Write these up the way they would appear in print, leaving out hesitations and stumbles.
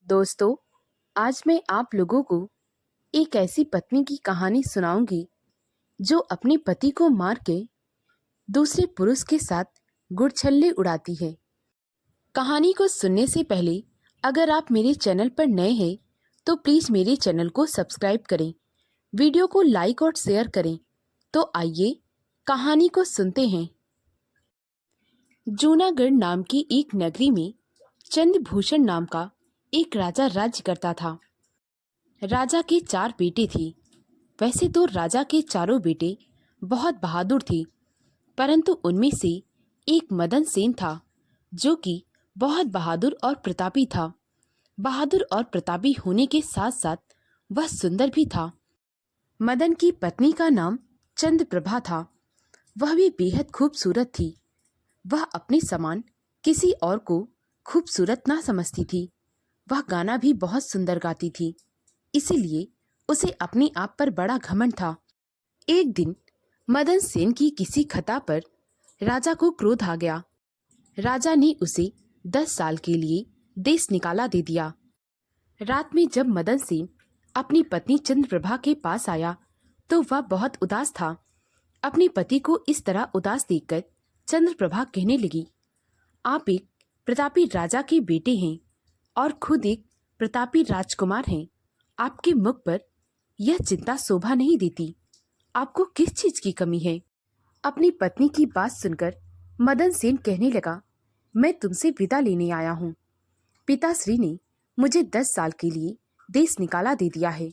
दोस्तों, आज मैं आप लोगों को एक ऐसी पत्नी की कहानी सुनाऊंगी जो अपने पति को मार के दूसरे पुरुष के साथ गुड़छल्ले उड़ाती है। कहानी को सुनने से पहले अगर आप मेरे चैनल पर नए हैं तो प्लीज़ मेरे चैनल को सब्सक्राइब करें, वीडियो को लाइक और शेयर करें। तो आइए कहानी को सुनते हैं। जूनागढ़ नाम की एक नगरी में चंद्रभूषण नाम का एक राजा राज्य करता था। राजा के 4 बेटे थे। वैसे तो राजा के चारों बेटे बहुत बहादुर थे, परंतु उनमें से एक मदन सेन था जो कि बहुत बहादुर और प्रतापी था। बहादुर और प्रतापी होने के साथ साथ वह सुंदर भी था। मदन की पत्नी का नाम चंद्रप्रभा था। वह भी बेहद खूबसूरत थी। वह अपने समान किसी और को खूबसूरत ना समझती थी। वह गाना भी बहुत सुंदर गाती थी, इसीलिए उसे अपने आप पर बड़ा घमंड था। एक दिन मदन सेन की किसी खता पर राजा को क्रोध आ गया। राजा ने उसे 10 साल के लिए देश निकाला दे दिया। रात में जब मदन सेन अपनी पत्नी चंद्रप्रभा के पास आया तो वह बहुत उदास था। अपने पति को इस तरह उदास देखकर चंद्रप्रभा कहने लगी, आप एक प्रतापी राजा के बेटे हैं और खुद एक प्रतापी राजकुमार हैं। आपके मुख पर यह चिंता शोभा नहीं देती। आपको किस चीज की कमी है? अपनी पत्नी की बात सुनकर मदन सेन कहने लगा, मैं तुमसे विदा लेने आया हूँ। पिताश्री ने मुझे 10 साल के लिए देश निकाला दे दिया है।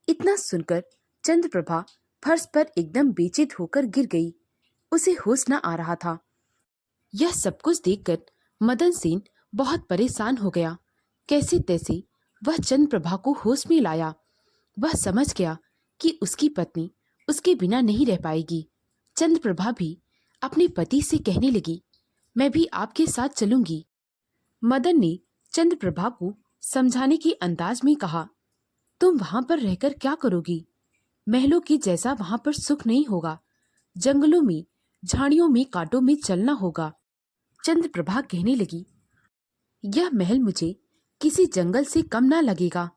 इतना सुनकर चंद्रप्रभा फर्श पर एकदम बेचैन होकर गिर गई। उसे होश न आ रहा था। यह सब कुछ देखकर मदन सेन बहुत परेशान हो गया। कैसे तैसे वह चंद्रप्रभा को होश में लाया। वह समझ गया कि उसकी पत्नी उसके बिना नहीं रह पाएगी। चंद्रप्रभा भी अपने पति से कहने लगी, मैं भी आपके साथ चलूंगी। मदन ने चंद्रप्रभा को समझाने के अंदाज में कहा, तुम वहां पर रहकर क्या करोगी? महलों के जैसा वहां पर सुख नहीं होगा। जंगलों में, झाड़ियों में, कांटों में चलना होगा। चंद्रप्रभा कहने लगी, यह महल मुझे किसी जंगल से कम ना लगेगा।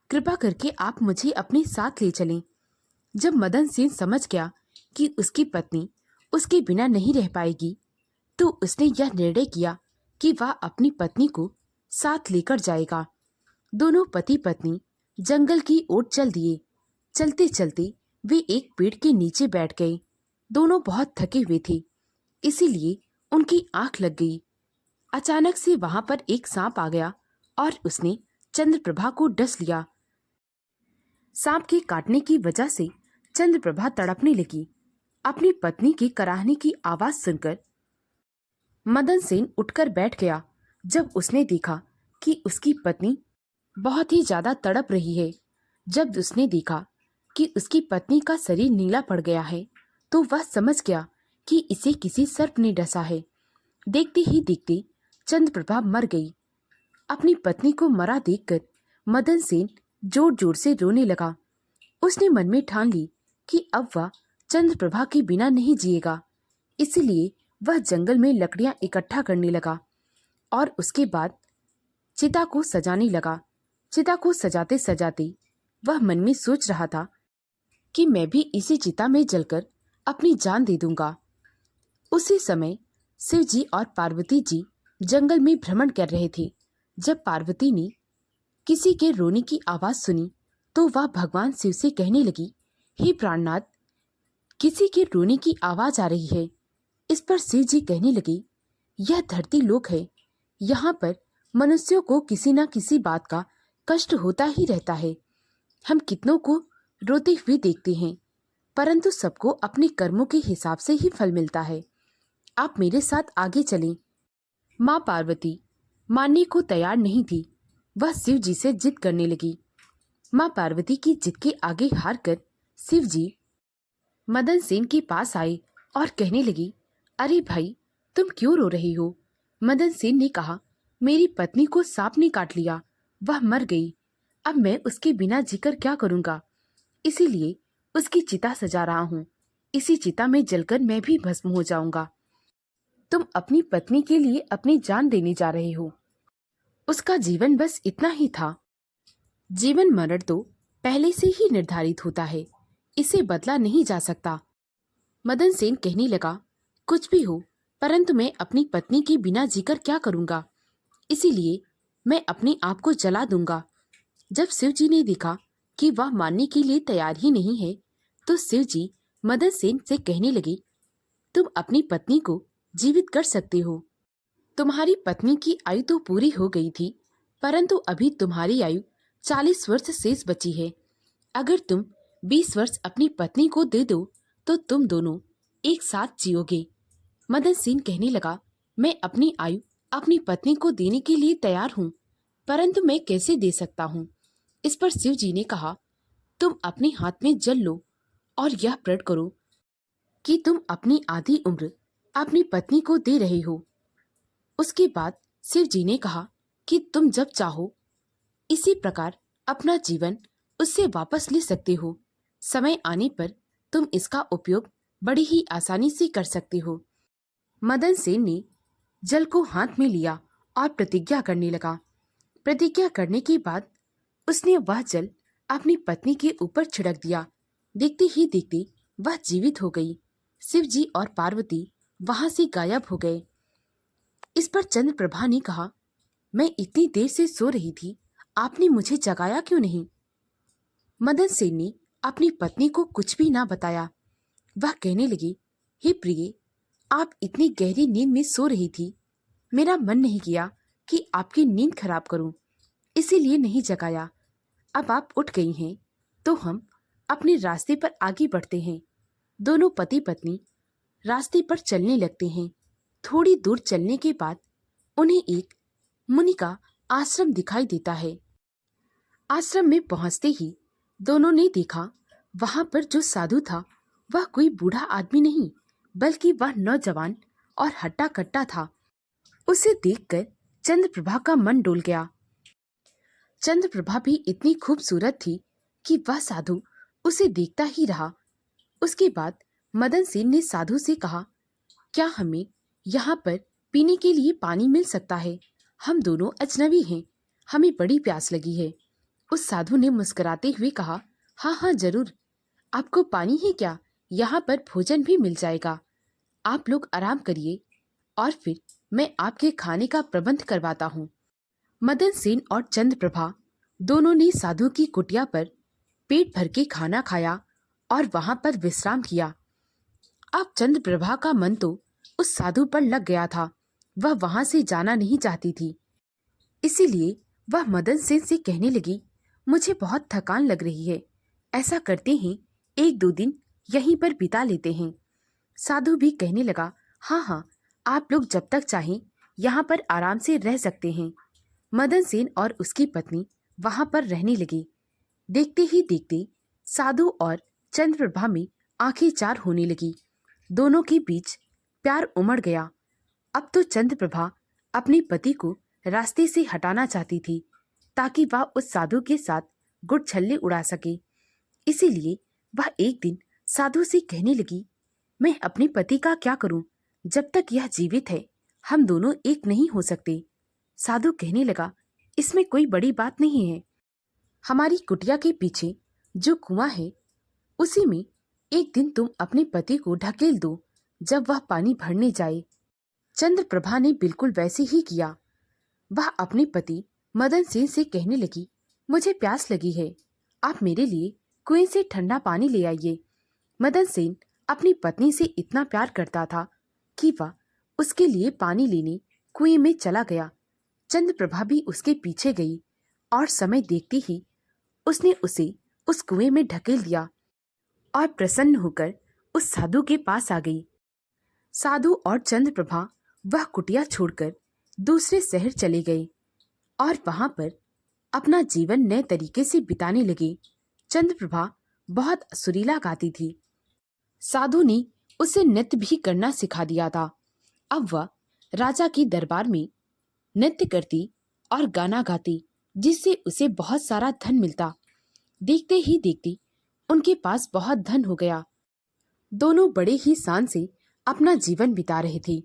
कृपा करके आप मुझे अपने साथ ले चलें। जब मदन सेन समझ गया कि उसकी पत्नी उसके बिना नहीं रह पाएगी, तो उसने यह निर्णय किया कि वह अपनी पत्नी को साथ लेकर जाएगा। दोनों पति पत्नी जंगल की ओर चल दिए। चलते चलते वे एक पेड़ के नीचे बैठ गए। दोनों बहुत थके हुए थे, इसीलिए उनकी आंख लग गई। अचानक से वहां पर एक सांप आ गया और उसने चंद्रप्रभा को डस लिया। सांप के काटने की वजह से चंद्रप्रभा तड़पने लगी। अपनी पत्नी के कराहने की आवाज सुनकर मदन सेन उठकर बैठ गया। जब उसने देखा कि उसकी पत्नी बहुत ही ज्यादा तड़प रही है, जब उसने देखा कि उसकी पत्नी का शरीर नीला पड़ गया है, तो वह समझ गया कि इसे किसी सर्प ने डसा है। देखते ही देखते चंद्रप्रभा मर गई। अपनी पत्नी को मरा देखकर मदन सेन जोर जोर से रोने लगा। उसने मन में ठान ली कि अब वह चंद्रप्रभा के बिना नहीं जिएगा। इसलिए वह जंगल में लकड़ियां इकट्ठा करने लगा और उसके बाद चिता को सजाने लगा। चिता को सजाते सजाते वह मन में सोच रहा था कि मैं भी इसी चिता में जलकर अपनी जान दे दूंगा। उसी समय शिव जी और पार्वती जी जंगल में भ्रमण कर रहे थे। जब पार्वती ने किसी के रोने की आवाज सुनी तो वह भगवान शिव से कहने लगी, हे प्राणनाथ, किसी के रोने की आवाज आ रही है। इस पर शिव जी कहने लगे, यह धरती लोक है। यहाँ पर मनुष्यों को किसी न किसी बात का कष्ट होता ही रहता है। हम कितनों को रोते हुए देखते हैं, परंतु सबको अपने कर्मों के हिसाब से ही फल मिलता है। आप मेरे साथ आगे चलें। माँ पार्वती मानने को तैयार नहीं थी। वह शिव जी से जिद करने लगी। माँ पार्वती की जिद के आगे हार कर शिव जी मदन सेन के पास आए और कहने लगी, अरे भाई, तुम क्यों रो रही हो? मदन सेन ने कहा, मेरी पत्नी को सांप ने काट लिया, वह मर गई। अब मैं उसके बिना जीकर क्या करूंगा? इसीलिए उसकी चिता सजा रहा हूँ। इसी चिता में जलकर मैं भी भस्म हो जाऊंगा। तुम अपनी पत्नी के लिए अपनी जान देने जा रहे हो। उसका जीवन बस इतना ही था। जीवन मरण तो पहले से ही निर्धारित होता है, इसे बदला नहीं जा सकता। मदन सेन कहने लगा, कुछ भी हो, परंतु मैं अपनी पत्नी के बिना जीकर क्या करूंगा, इसीलिए मैं अपने आप को जला दूंगा। जब शिव जी ने देखा कि वह मानने के लिए तैयार ही नहीं है, तो शिव जी मदन सेन से कहने लगे, तुम अपनी पत्नी को जीवित कर सकते हो। तुम्हारी पत्नी की आयु तो पूरी हो गई थी, परंतु अभी तुम्हारी आयु 40 वर्ष शेष बची है। अगर तुम 20 वर्ष अपनी पत्नी को दे दो तो तुम दोनों एक साथ जियोगे। मदन सेन कहने लगा, मैं अपनी आयु अपनी पत्नी को देने के लिए तैयार हूँ, परंतु मैं कैसे दे सकता हूँ। इस पर शिव जी ने कहा, तुम अपने हाथ में जल लो और यह प्रण करो कि तुम अपनी आधी उम्र अपनी पत्नी को दे रहे हो। उसके बाद शिव जी ने कहा कि तुम जब चाहो इसी प्रकार अपना जीवन उससे वापस ले सकते हो। समय आने पर तुम इसका उपयोग बड़ी ही आसानी से कर सकते हो। मदन सेन ने जल को हाथ में लिया और प्रतिज्ञा करने लगा। प्रतिज्ञा करने के बाद उसने वह जल अपनी पत्नी के ऊपर छिड़क दिया। देखते ही देखते वह जीवित हो गई। शिव जी और पार्वती वहां से गायब हो गए। इस पर चंद्रप्रभा ने कहा, मैं इतनी देर से सो रही थी, आपने मुझे जगाया क्यों नहीं। मदन सेन ने अपनी पत्नी को कुछ भी ना बताया। वह कहने लगी, हे प्रिय, आप इतनी गहरी नींद में सो रही थी, मेरा मन नहीं किया कि आपकी नींद खराब करूं, इसीलिए नहीं जगाया। अब आप उठ गई हैं तो हम अपने रास्ते पर आगे बढ़ते हैं। दोनों पति पत्नी रास्ते पर चलने लगते हैं। थोड़ी दूर चलने के बाद उन्हें एक मुनि का आश्रम दिखाई देता है। आश्रम में पहुंचते ही दोनों ने देखा, वहां पर जो साधु था वह कोई बूढ़ा आदमी नहीं, बल्कि वह नौजवान और हट्टा कट्टा था। उसे देखकर चंद्रप्रभा का मन डोल गया। चंद्रप्रभा भी इतनी खूबसूरत थी कि वह साधु उसे देखता ही रहा। उसके बाद मदन सेन ने साधु से कहा, क्या हमें यहाँ पर पीने के लिए पानी मिल सकता है? हम दोनों अजनबी हैं, हमें बड़ी प्यास लगी है। उस साधु ने मुस्कुराते हुए कहा, हाँ हाँ जरूर, आपको पानी ही क्या, यहाँ पर भोजन भी मिल जाएगा। आप लोग आराम करिए और फिर मैं आपके खाने का प्रबंध करवाता हूँ। मदन सेन और चंद्रप्रभा दोनों ने साधु की कुटिया पर पेट भर के खाना खाया और वहां पर विश्राम किया। अब चंद्रप्रभा का मन तो उस साधु पर लग गया था। वह वहां से जाना नहीं चाहती थी, इसीलिए वह मदन सेन से कहने लगी, मुझे बहुत थकान लग रही है, ऐसा करते हैं 1-2 दिन यहीं पर बिता लेते हैं। साधु भी कहने लगा, हाँ हाँ, आप लोग जब तक चाहें यहाँ पर आराम से रह सकते हैं। मदन सेन और उसकी पत्नी वहां पर रहने लगे। देखते ही देखते साधु और चंद्रप्रभा में आंखें चार होने लगी। दोनों के बीच प्यार उमड़ गया। अब तो चंद्रप्रभा अपने पति को रास्ते से हटाना चाहती थी ताकि वह उस साधु के साथ गुट छल्ले उड़ा सके। इसीलिए वह एक दिन साधु से कहने लगी, मैं अपने पति का क्या करूं? जब तक यह जीवित है हम दोनों एक नहीं हो सकते। साधु कहने लगा, इसमें कोई बड़ी बात नहीं है। हमारी कुटिया के पीछे जो कुआं है उसी में एक दिन तुम अपने पति को ढकेल दो जब वह पानी भरने जाए। चंद्रप्रभा ने बिल्कुल वैसे ही किया। वह अपने पति मदन सेन से कहने लगी, मुझे प्यास लगी है, आप मेरे लिए कुएं से ठंडा पानी ले आइए। मदन सेन अपनी पत्नी से इतना प्यार करता था कि वह उसके लिए पानी लेने कुएं में चला गया। चंद्रप्रभा भी उसके पीछे गई और समय देखते ही उसने उसे उस कुएं में ढकेल दिया और प्रसन्न होकर उस साधु के पास आ गई। साधु और चंद्रप्रभा वह कुटिया छोड़कर दूसरे शहर चले गए और वहां पर अपना जीवन नए तरीके से बिताने लगे। चंद्रप्रभा बहुत सुरीला गाती थी। साधु ने उसे नृत्य भी करना सिखा दिया था। अब वह राजा के दरबार में नृत्य करती और गाना गाती, जिससे उसे बहुत सारा धन मिलता। देखते ही देखते उनके पास बहुत धन हो गया। दोनों बड़े ही शान से अपना जीवन बिता रहे थे।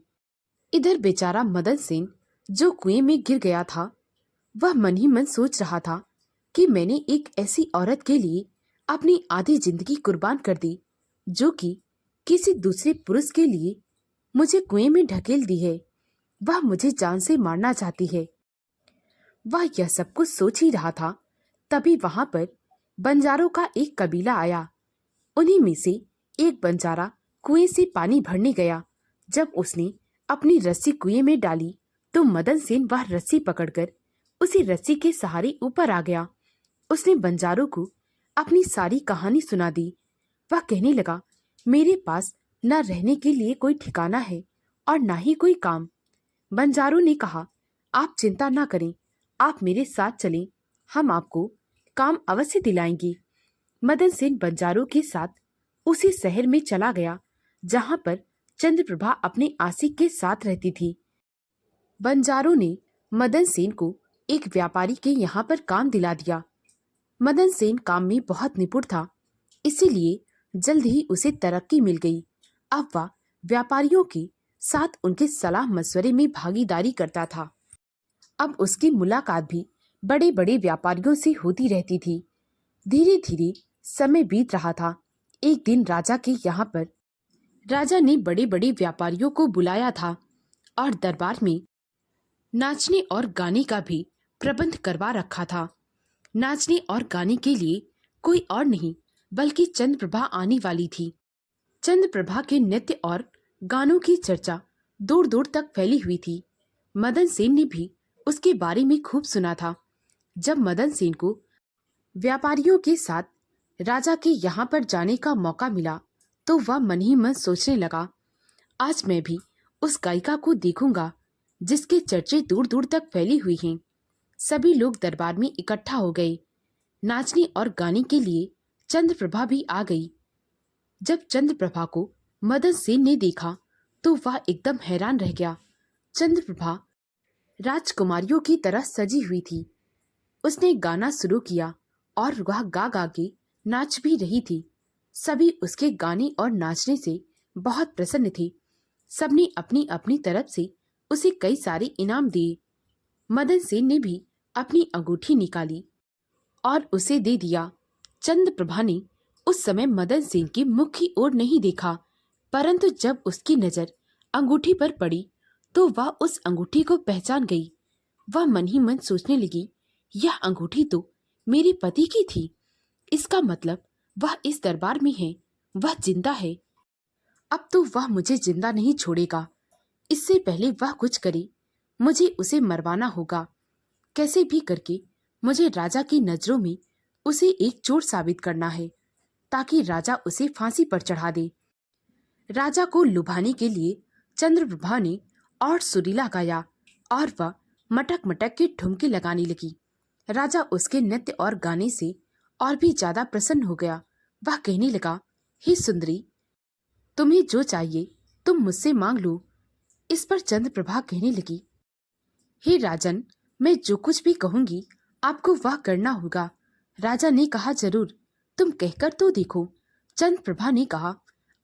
इधर बेचारा मदन सेन जो कुएं में गिर गया था, वह मन ही मन सोच रहा था, कि मैंने एक ऐसी औरत के लिए अपनी आधी जिंदगी कुर्बान कर दी जो कि किसी दूसरे पुरुष के लिए मुझे कुएं में ढकेल दी है। वह मुझे जान से मारना चाहती है। वह यह सब कुछ सोच ही रहा था, तभी वहां पर बंजारों का एक कबीला आया। उन्हीं में से एक बंजारा कुएं से पानी भरने गया। जब उसने अपनी रस्सी कुएं में डाली तो मदन सेन वह रस्सी पकड़कर उसी रस्सी के सहारे ऊपर आ गया। उसने बंजारों को अपनी सारी कहानी सुना दी। वह कहने लगा, मेरे पास न रहने के लिए कोई ठिकाना है और न ही कोई काम। बंजारों ने कहा, आप चिंता ना करें, आप मेरे साथ चलें, हम आपको काम अवश्य दिलाएंगे। मदन सेन बंजारों के साथ उसी शहर में चला गया जहां पर चंद्रप्रभा अपने आशिक के साथ रहती थी। बंजारों ने मदन सेन को एक व्यापारी के यहाँ पर काम दिला दिया। मदन सेन काम में बहुत निपुण था, इसीलिए जल्द ही उसे तरक्की मिल गई। अब वह व्यापारियों के साथ उनके सलाह मशवरे में भागीदारी करता था। अब उसकी मुलाकात भी बड़े बड़े व्यापारियों से होती रहती थी। धीरे धीरे समय बीत रहा था। एक दिन राजा के यहाँ पर राजा ने बड़े बड़े व्यापारियों को बुलाया था और दरबार में नाचने और गाने का भी प्रबंध करवा रखा था। नाचने और गाने के लिए कोई और नहीं बल्कि चंद्रप्रभा आने वाली थी। चंद्रप्रभा के नृत्य और गानों की चर्चा दूर दूर तक फैली हुई थी। मदन सेन ने भी उसके बारे में खूब सुना था। जब मदन सेन को व्यापारियों के साथ राजा के यहाँ पर जाने का मौका मिला तो वह मन ही मन सोचने लगा, आज मैं भी उस गायिका को देखूंगा जिसके चर्चे दूर दूर तक फैली हुई हैं। सभी लोग दरबार में इकट्ठा हो गए। नाचने और गाने के लिए चंद्रप्रभा भी आ गई। जब चंद्रप्रभा को मदन सेन ने देखा तो वह एकदम हैरान रह गया। चंद्रप्रभा राजकुमारियों की तरह सजी हुई थी। उसने गाना शुरू किया और वह गा गा के नाच भी रही थी। सभी उसके गाने और नाचने से बहुत प्रसन्न थे। सबने अपनी अपनी तरफ से उसे कई सारे इनाम दिए। मदन सेन ने भी अपनी अंगूठी निकाली और उसे दे दिया। चंद्रप्रभा ने उस समय मदन सेन की मुख की ओर नहीं देखा, परंतु जब उसकी नजर अंगूठी पर पड़ी तो वह उस अंगूठी को पहचान गई। वह मन ही मन सोचने लगी, यह अंगूठी तो मेरे पति की थी। इसका मतलब वह इस दरबार में है, वह जिंदा है। अब तो वह मुझे जिंदा नहीं छोड़ेगा। इससे पहले वह कुछ करे, मुझे उसे मरवाना होगा। कैसे भी करके मुझे राजा की नजरों में उसे एक चोर साबित करना है ताकि राजा उसे फांसी पर चढ़ा दे। राजा को लुभाने के लिए चंद्रप्रभा ने और सुरीला गाया और वह मटक मटक के ठुमके लगाने लगी। राजा उसके नृत्य और गाने से और भी ज्यादा प्रसन्न हो गया। वह कहने लगा, हे सुंदरी, तुम्हें जो चाहिए तुम मुझसे मांग लो। इस पर चंद्रप्रभा कहने लगी, हे राजन, मैं जो कुछ भी कहूंगी आपको वह करना होगा। राजा ने कहा, जरूर, तुम कहकर तो देखो। चंद्रप्रभा ने कहा,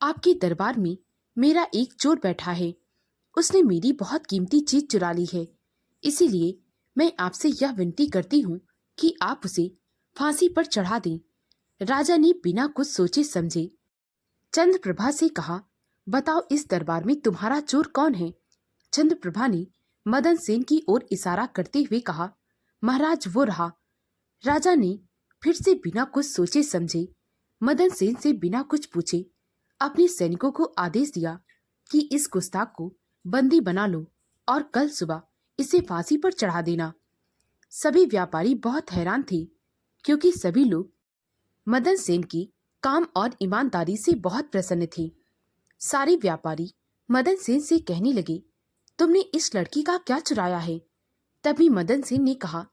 आपके दरबार में मेरा एक चोर बैठा है। उसने मेरी बहुत कीमती चीज चुरा ली है। इसीलिए मैं आपसे यह विनती करती हूँ कि आप उसे फांसी पर चढ़ा दें। राजा ने बिना कुछ सोचे समझे चंद्रप्रभा से कहा, बताओ इस दरबार में तुम्हारा चोर कौन है? चंद्रप्रभा ने मदन सेन की ओर इशारा करते हुए कहा, महाराज वो रहा। राजा ने फिर से बिना कुछ सोचे समझे मदन सेन से बिना कुछ पूछे अपने सैनिकों को आदेश दिया कि इस गुस्ताख को बंदी बना लो और कल सुबह इसे फांसी पर चढ़ा देना। सभी व्यापारी बहुत हैरान थे क्योंकि सभी लोग मदन सेन की काम और ईमानदारी से बहुत प्रसन्न थे। सारे व्यापारी मदन सेन से कहने लगे, तुमने इस लड़की का क्या चुराया है? तभी मदन सेन ने कहा,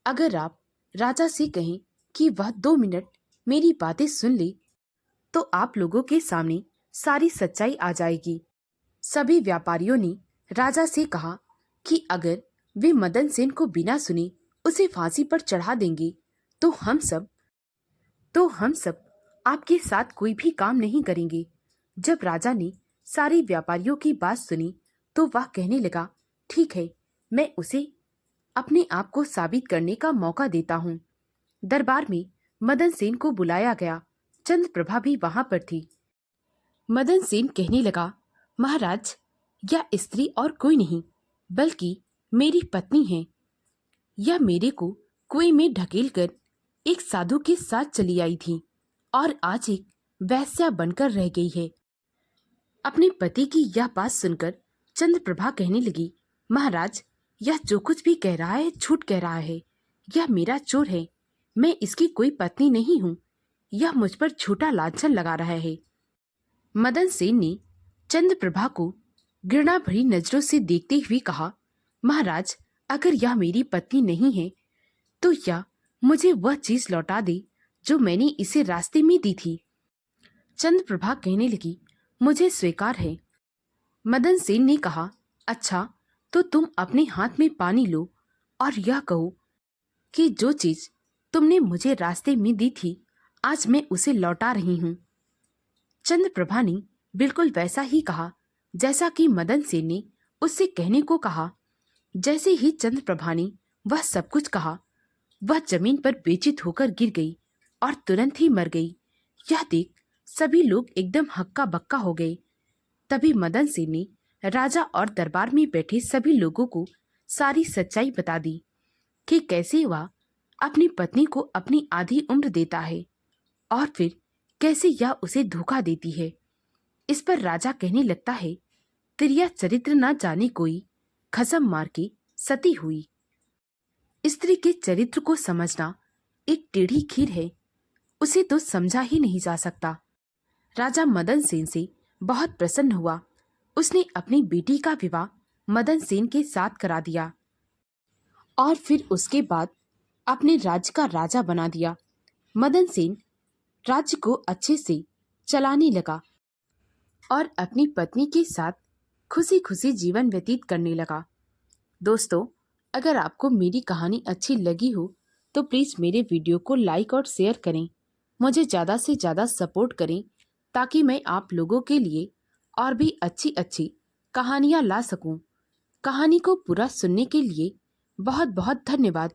अगर आप राजा से कहें कि वह 2 मिनट मेरी बातें सुन ले तो आप लोगों के सामने सारी सच्चाई आ जाएगी। सभी व्यापारियों ने राजा से कहा कि अगर वे मदन सेन को बिना सुने उसे फांसी पर चढ़ा देंगे तो हम सब आपके साथ कोई भी काम नहीं करेंगे। जब राजा ने सारे व्यापारियों की बात सुनी तो वह कहने लगा, ठीक है, मैं उसे अपने आप को साबित करने का मौका देता हूँ। दरबार में मदन सेन को बुलाया गया। चंद्रप्रभा भी वहां पर थी। मदन सेन कहने लगा, महाराज, यह स्त्री और कोई नहीं बल्कि मेरी पत्नी है। यह मेरे को कुएं में ढकेल कर एक साधु के साथ चली आई थी और आज एक वेश्या बनकर रह गई है। अपने पति की यह बात सुनकर चंद्रप्रभा कहने लगी, महाराज, यह जो कुछ भी कह रहा है झूठ कह रहा है। यह मेरा चोर है, मैं इसकी कोई पत्नी नहीं हूँ। यह मुझ पर झूठा लांछन लगा रहा है। मदन सेन ने चंद्रप्रभा को घृणा भरी नजरों से देखते हुए कहा, महाराज, अगर यह मेरी पत्नी नहीं है तो यह मुझे वह चीज लौटा दे जो मैंने इसे रास्ते में दी थी। चंद्रप्रभा कहने लगी, मुझे स्वीकार है। मदन सेन ने कहा, अच्छा, तो तुम अपने हाथ में पानी लो और यह कहो कि जो चीज तुमने मुझे रास्ते में दी थी आज मैं उसे लौटा रही हूँ। चंद्रप्रभा ने बिल्कुल वैसा ही कहा जैसा कि मदन सेन ने उससे कहने को कहा। जैसे ही चंद्रप्रभा ने वह सब कुछ कहा, वह जमीन पर बेचित होकर गिर गई और तुरंत ही मर गई। यह देख सभी लोग एकदम हक्का बक्का हो गए। तभी मदन सेन ने राजा और दरबार में बैठे सभी लोगों को सारी सच्चाई बता दी कि कैसे वह अपनी पत्नी को अपनी आधी उम्र देता है और फिर कैसे यह उसे धोखा देती है। इस पर राजा कहने लगता है, तिरिया चरित्र न जाने कोई, खसम मार के सती हुई। स्त्री के चरित्र को समझना एक टेढ़ी खीर है, उसे तो समझा ही नहीं जा सकता। राजा मदन सेन से बहुत प्रसन्न हुआ। उसने अपनी बेटी का विवाह मदन सेन के साथ करा दिया और फिर उसके बाद अपने राज्य का राजा बना दिया। मदन सेन राज्य को अच्छे से चलाने लगा और अपनी पत्नी के साथ खुशी खुशी जीवन व्यतीत करने लगा। दोस्तों, अगर आपको मेरी कहानी अच्छी लगी हो तो प्लीज़ मेरे वीडियो को लाइक और शेयर करें। मुझे ज़्यादा से ज़्यादा सपोर्ट करें ताकि मैं आप लोगों के लिए और भी अच्छी अच्छी कहानियाँ ला सकूं। कहानी को पूरा सुनने के लिए बहुत बहुत धन्यवाद।